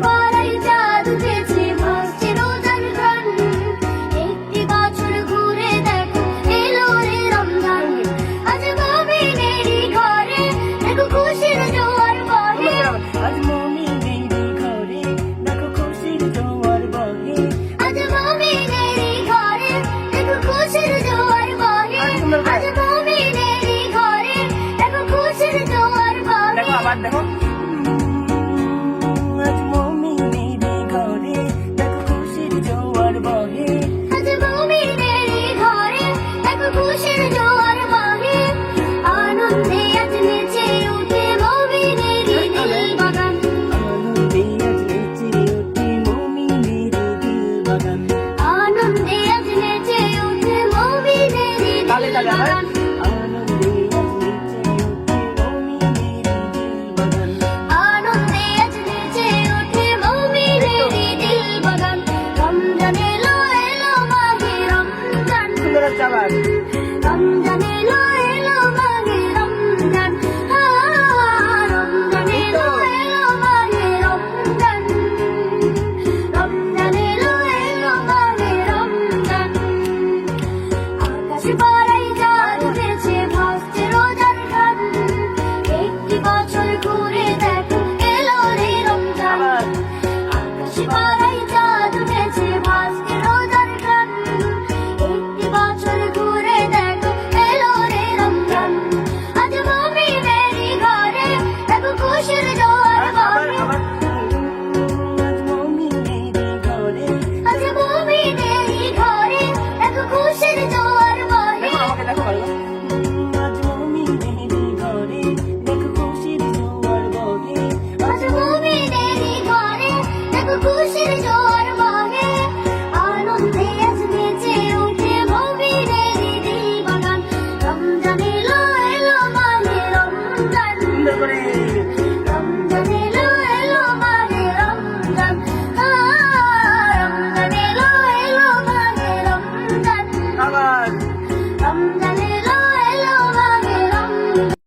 পাড়ায় চাঁদ উঠেছে, ভাসছে রোজার গান। একটি বছর ঘুরে দেখো, এলো রে রমজান। আজ মুমিনেরই ঘরে দেখো খুশির জোয়ার বহে। আজ মুমিনেরই ঘরে দেখো খুশির জোয়ার বহে। আজ মুমিনেরই ঘরে দেখো খুশির জোয়ার বহে। আজ মুমিনেরই ঘরে দেখো খুশির জোয়ার বহে। দেখো আবার দেখো। আজ মুমিনেরই ঘরে দেখো খুশির জোয়ার বহে। আজ মুমিনেরই ঘরে দেখো খুশির জোয়ার বহে। আনন্দে আজ নেচে উঠে মুমিনেরই দিল বাগান। আনন্দে আজ নেচে ওঠে মুমিনেরই দিল বাগান। আনন্দে আজ নেচে উঠে মুমিনেরই দিল তালে তালে আবার। বাগান। আনন্দে আজ নেচে ওঠে মুমিনেরই দিল বাগান। আনন্দে আজ নেচে উঠে মুমিনেরই দিল বাগান। রমজান এলো এলো মাহে রমজান। সুন্দর হচ্ছে আবার। রমজান এলো এলো মাহে রমজান। রমজান এলো এলো মাহে রমজান। রমজান এলো এলো মাহে রমজান। আকাশ পাড়ায় চাঁদ উঠেছে, ভাসছে রোজার গান। একটি বছর ঘুরে দেখো, এলো রে রমজান। আবার। আকাশ পাড়ায় চাঁদ উঠেছে, ভাসছে রোজার গান। একটি বছর ঘুরে দেখো, এলো রে রমজান। আজ মুমিনেরই ঘরে দেখো খুশির জোয়ার আবার বহে। আবার। আজ মুমিনেরই ঘরে আজ মুমিনেরই ঘরে দেখো খুশির জোয়ার বহে। দেখো আমাকে দেখো ভালো। আজ মুমিনেরই ঘরে দেখো খুশির জোয়ার বহে। আজ মুমিনেরই ঘরে দেখো খুশির জোয়ার বহে। আনন্দে আজ নেচে উঠে মুমিনেরই দিল বাগান। রমজান এলো এলো মাহে রমজান। সুন্দর করে